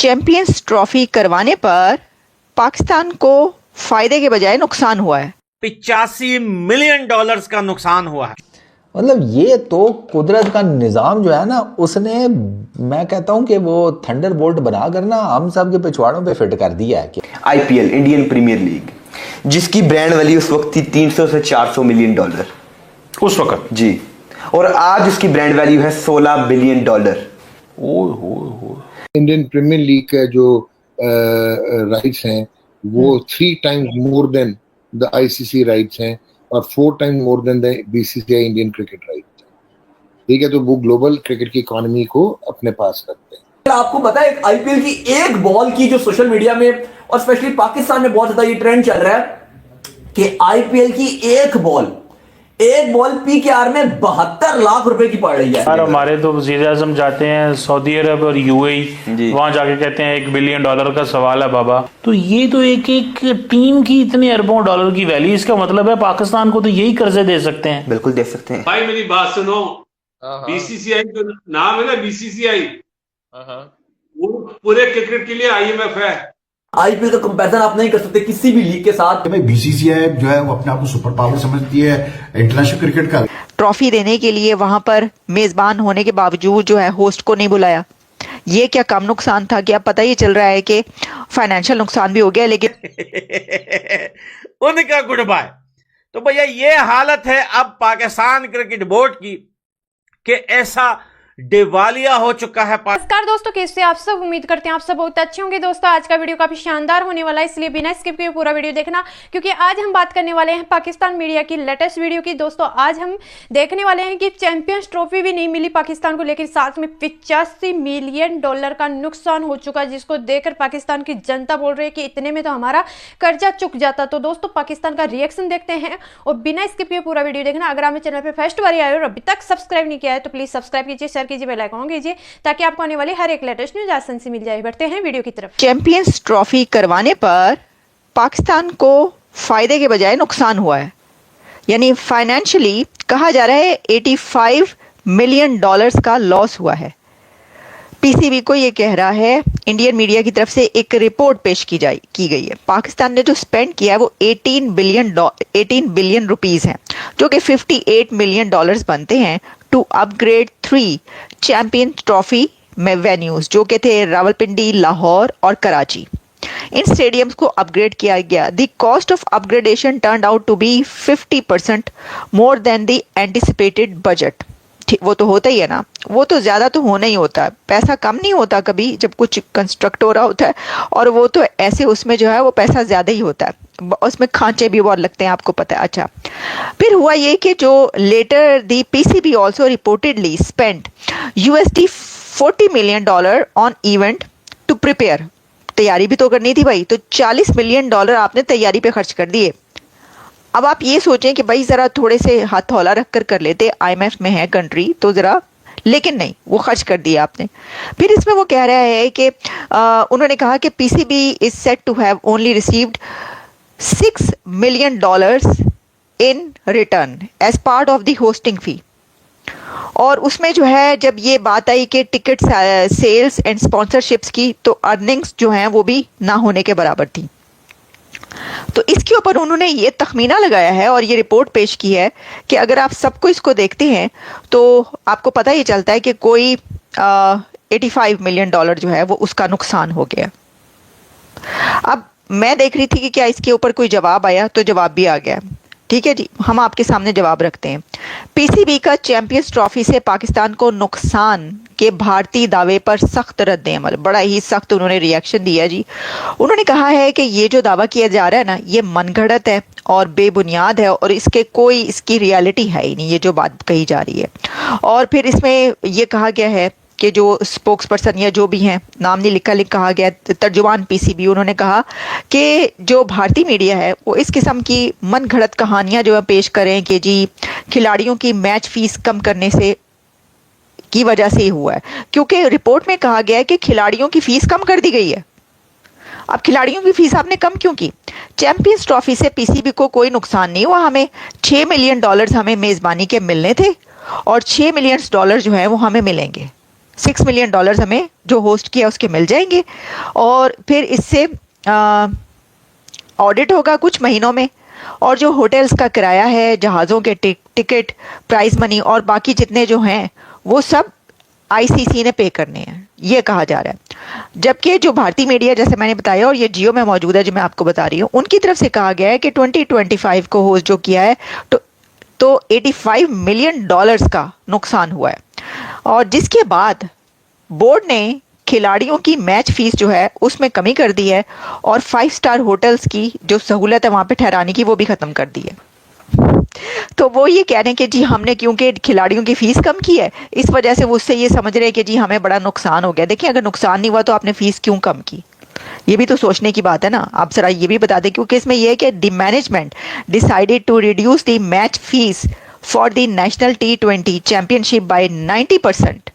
Champions trophy करवाने पर पाकिस्तान को फायदे के बजाय नुकसान हुआ है। $85 मिलियन का नुकसान हुआ है। मतलब ये तो कुदरत का निजाम जो है ना, उसने, मैं कहता हूं कि वो थंडर बोल्ट बनाकर ना हम सब के पिछवाड़ों पे फिट कर दिया है कि आईपीएल, इंडियन प्रीमियर लीग, जिसकी ब्रांड वैल्यू उस वक्त थी $300 से $400 मिलियन उस वक्त जी, और आज उसकी ब्रांड वैल्यू है $16 बिलियन। इंडियन प्रीमियर लीग का जो राइट्स हैं वो 3 times more than the ICC rights हैं और 4 times more than the BCCI Indian cricket rights. ठीक है, तो वो ग्लोबल क्रिकेट की इकोनॉमी को अपने पास करते हैं। आपको पता है आईपीएल की एक बॉल की जो सोशल मीडिया में और स्पेशली पाकिस्तान में बहुत ज्यादा ये ट्रेंड चल रहा है कि आईपीएल की एक बॉल पीकेआर में 72 लाख रुपए की पड़ रही है। यार हमारे तो वजीर आजम जाते हैं सऊदी अरब और यूएई, वहां जाके कहते हैं $1 बिलियन का सवाल है बाबा। तो ये तो एक टीम की इतने अरबों डॉलर की वैल्यू, इसका मतलब है पाकिस्तान को तो यही कर्जे दे सकते हैं। बिल्कुल दे सकते हैं। भाई मेरी बात सुनो, बीसीसीआई जो नाम है ना, बीसीसीआई वो पूरे क्रिकेट के लिए आईएमएफ है। आईपीएल का कंपैरिजन आप नहीं कर सकते किसी भी लीग के साथ। भाई बीसीसीआई जो है वो अपने आप को सुपर पावर समझती है इंटरनेशनल क्रिकेट का। ट्रॉफी देने के लिए वहां पर मेजबान होने के बावजूद जो है होस्ट को नहीं बुलाया। ये क्या कम नुकसान था? क्या पता ही चल रहा है कि फाइनेंशियल नुकसान भी हो गया। लेकिन उनका गुड बाय। तो भैया ये हालत है अब पाकिस्तान क्रिकेट बोर्ड की कि ऐसा दिवालिया हो चुका है। नमस्कार दोस्तों, कैसे आप सब? उम्मीद करते हैं आप सब बहुत अच्छे होंगे। दोस्तों आज का वीडियो काफी शानदार होने वाला है, इसलिए बिना स्किप किए पूरा वीडियो देखना, क्योंकि आज हम बात करने वाले हैं पाकिस्तान मीडिया की लेटेस्ट वीडियो की। दोस्तों आज हम देखने वाले हैं कि चैंपियंस ट्रॉफी भी नहीं मिली पाकिस्तान को, लेकिन साथ में $85 मिलियन का नुकसान हो चुका है, जिसको देखकर पाकिस्तान की जनता बोल रही है कि इतने में तो हमारा कर्जा चुक जाता। तो दोस्तों पाकिस्तान का रिएक्शन देखते हैं और बिना स्किप किए पूरा वीडियो देखना। अगर आप चैनल पर फर्स्ट बार आए और अभी तक सब्सक्राइब नहीं किया है तो प्लीज सब्सक्राइब कीजिए, शेयर कीजिए, बेल आइकन कीजिए, ताकि आपको आने वाली हर एक लेटेस्ट न्यूज़ आसानी से मिल जाए। बढ़ते हैं वीडियो की तरफ। चैंपियंस ट्रॉफी करवाने पर पाकिस्तान को फायदे के बजाय नुकसान हुआ है। यानी फाइनेंशियली कहा जा रहा है $85 मिलियन का लॉस हुआ है। पीसीबी को ये कह रहा है, इंडियन मीडिया की तरफ से एक रिपोर्ट पेश की गई है। पाकिस्तान ने जो स्पेंड किया है वो 18 बिलियन रुपीस है, जो कि $58 मिलियन बनते हैं टू अपग्रेड 3 चैंपियन ट्रॉफी में वेन्यूज, जो कि थे रावलपिंडी, लाहौर और कराची। इन स्टेडियम्स को अपग्रेड किया गया। The cost of upgradation turned out to be 50% more than the anticipated budget. वो तो होता ही है ना, वो तो ज्यादा तो होना ही होता है। पैसा कम नहीं होता कभी जब कुछ कंस्ट्रक्ट हो रहा होता है, और वो तो ऐसे उसमें जो है वो पैसा ज्यादा ही होता है। उसमें खांचे भी बहुत लगते हैं, आपको पता है। अच्छा, फिर हुआ ये कि जो later the PCB also reportedly spent $40 million on event to prepare. तैयारी भी तो करनी थी भाई, तो $40 मिलियन आपने तैयारी पे खर्च कर दिए। अब आप ये सोचें कि भाई जरा थोड़े से हाथ हौला रख कर लेते, आईएमएफ में है कंट्री तो जरा, लेकिन नहीं, वो खर्च कर दिया आपने। फिर इसमें वो कह रहा है कि उन्होंने कहा कि PCB is set to have only received $6 million in return as part of the hosting fee. और उसमें जो है जब ये बात आई कि टिकट सेल्स एंड स्पॉन्सरशिप्स की, तो अर्निंग्स जो हैं वो भी ना होने के बराबर थी। तो इसके ऊपर उन्होंने ये तखमीना लगाया है और ये रिपोर्ट पेश की है कि अगर आप सबको इसको देखते हैं तो आपको पता ही चलता है कि कोई $85 मिलियन जो है वो उसका नुकसान हो गया। अब मैं देख रही थी कि क्या इसके ऊपर कोई जवाब आया, तो जवाब भी आ गया। ठीक है जी, हम आपके सामने जवाब रखते हैं। पीसीबी का चैंपियंस ट्रॉफी से पाकिस्तान को नुकसान के भारतीय दावे पर सख्त रद्द-ए-अमल। बड़ा ही सख्त उन्होंने रिएक्शन दिया जी। उन्होंने कहा है कि ये जो दावा किया जा रहा है ना, ये मनगढ़ंत है और बेबुनियाद है, और इसकी रियलिटी है ही नहीं, ये जो बात कही जा रही है। और फिर इसमें ये कहा गया है कि जो स्पोक्स पर्सन या जो भी हैं, नाम नहीं कहा गया, तर्जुमान पीसीबी, उन्होंने कहा कि जो भारतीय मीडिया है वो इस किस्म की मन घड़त कहानियां जो है पेश करें कि जी खिलाड़ियों की मैच फीस कम करने से की वजह से ही हुआ है, क्योंकि रिपोर्ट में कहा गया है कि खिलाड़ियों की फीस कम कर दी गई है। अब खिलाड़ियों की फीस आपने कम क्यों की? चैंपियंस ट्रॉफी से पीसीबी को कोई नुकसान नहीं हुआ। हमें $6 मिलियन हमें मेजबानी के मिलने थे और $6 मिलियन जो है वो हमें मिलेंगे। $6 मिलियन हमें जो होस्ट किया उसके मिल जाएंगे, और फिर इससे ऑडिट होगा कुछ महीनों में, और जो होटल्स का किराया है, जहाज़ों के टिकट, प्राइज मनी और बाकी जितने जो हैं वो सब आईसीसी ने पे करने हैं, ये कहा जा रहा है। जबकि जो भारतीय मीडिया, जैसे मैंने बताया और ये जियो में मौजूद है जो मैं आपको बता रही हूँ, उनकी तरफ से कहा गया है कि 2025 को होस्ट जो किया है तो $85 मिलियन का नुकसान हुआ है, और जिसके बाद बोर्ड ने खिलाड़ियों की मैच फीस जो है उसमें कमी कर दी है, और 5 स्टार होटल्स की जो सहूलत है वहाँ पे ठहराने की वो भी ख़त्म कर दी है। तो वो ये कह रहे हैं कि जी हमने क्योंकि खिलाड़ियों की फीस कम की है, इस वजह से वो उससे ये समझ रहे हैं कि जी हमें बड़ा नुकसान हो गया। देखिए, अगर नुकसान नहीं हुआ तो आपने फीस क्यों कम की, ये भी तो सोचने की बात है ना। आप जरा ये भी बता दें, क्योंकि इसमें यह है कि the management decided to reduce the match fees for the national T20 championship by 90%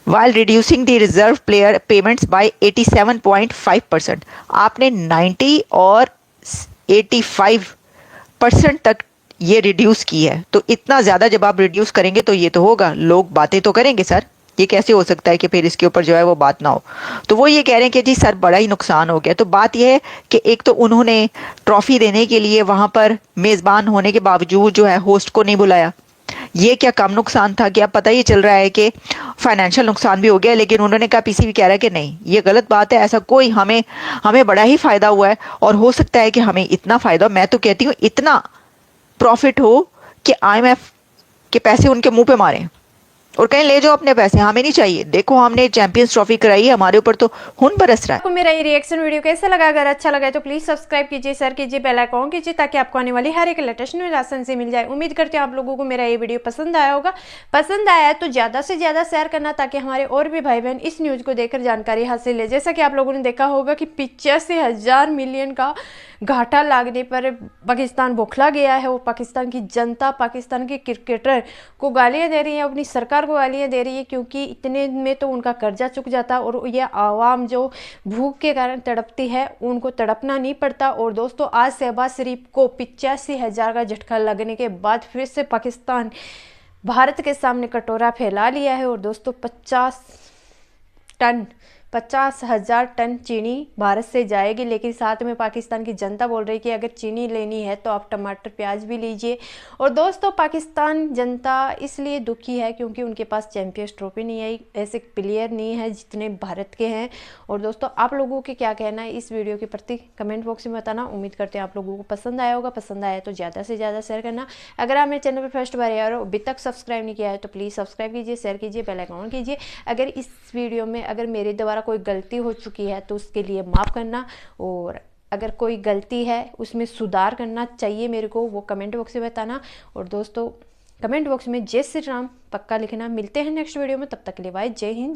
while reducing the reserve player payments by 87.5%। आपने 90 और 85% तक ये रिड्यूस की है, तो इतना ज़्यादा जब आप रिड्यूस करेंगे तो ये तो होगा, लोग बातें तो करेंगे सर, ये कैसे हो सकता है कि फिर इसके ऊपर जो है वो बात ना हो। तो वो ये कह रहे हैं कि जी सर बड़ा ही नुकसान हो गया। तो बात ये है कि एक तो उन्होंने ट्रॉफी देने के लिए वहाँ पर मेज़बान होने के बावजूद जो है होस्ट को नहीं बुलाया, ये क्या कम नुकसान था? कि अब पता ही चल रहा है कि फाइनेंशियल नुकसान भी हो गया, लेकिन उन्होंने कहा, पीसीबी कह रहा है कि नहीं, ये गलत बात है, ऐसा कोई हमें बड़ा ही फ़ायदा हुआ है, और हो सकता है कि हमें इतना फ़ायदा, मैं तो कहती हूँ इतना प्रॉफिट हो कि IMF के पैसे उनके मुंह पे मारें और कहीं ले जाओ अपने पैसे, हमें नहीं चाहिए। देखो हमने चैंपियंस ट्रॉफी कराई है, हमारे ऊपर तो खून बरस रहा है। आपको मेरा ये रिएक्शन वीडियो कैसा लगा? अगर अच्छा लगा तो प्लीज सब्सक्राइब कीजिए, शेयर कीजिए, बेल आइकॉन कीजिए, ताकि आपको आने वाली हर एक लेटेस्ट न्यूज आसान से मिल जाए। उम्मीद करते हैं आप लोगों को मेरा ये वीडियो पसंद आया होगा। पसंद आया है तो ज़्यादा से ज़्यादा शेयर करना, ताकि हमारे और भी भाई बहन इस न्यूज़ को देखकर जानकारी हासिल ले। जैसा कि आप लोगों ने देखा होगा कि 85,000 मिलियन का घाटा लागने पर पाकिस्तान बौखला गया है, और पाकिस्तान की जनता पाकिस्तान के क्रिकेटर को गालियां दे रही है, अपनी सरकार को गालियां दे रही है, क्योंकि इतने में तो उनका कर्जा चुक जाता, और ये आवाम जो भूख के कारण तड़पती है उनको तड़पना नहीं पड़ता। और दोस्तों, आज शहबाज शरीफ को 85,000 का झटका लगने के बाद फिर से पाकिस्तान भारत के सामने कटोरा फैला लिया है। और दोस्तों 50,000 टन चीनी भारत से जाएगी, लेकिन साथ में पाकिस्तान की जनता बोल रही है कि अगर चीनी लेनी है तो आप टमाटर प्याज भी लीजिए। और दोस्तों, पाकिस्तान जनता इसलिए दुखी है क्योंकि उनके पास चैंपियंस ट्रॉफी नहीं आई, ऐसे प्लेयर नहीं है जितने भारत के हैं। और दोस्तों, आप लोगों के क्या कहना है इस वीडियो के प्रति कमेंट बॉक्स में बताना। उम्मीद करते हैं आप लोगों को पसंद आया होगा। पसंद आया तो ज़्यादा से ज़्यादा शेयर करना। अगर आप मेरे चैनल पर फर्स्ट बार आए और अभी तक सब्सक्राइब नहीं किया है तो प्लीज़ सब्सक्राइब कीजिए, शेयर कीजिए, बेल आइकॉन कीजिए। अगर इस वीडियो में अगर मेरे द्वारा कोई गलती हो चुकी है तो उसके लिए माफ़ करना, और अगर कोई गलती है उसमें सुधार करना चाहिए मेरे को, वो कमेंट बॉक्स में बताना। और दोस्तों, कमेंट बॉक्स में जय श्री राम पक्का लिखना। मिलते हैं नेक्स्ट वीडियो में, तब तक के लिए बाय, जय हिंद।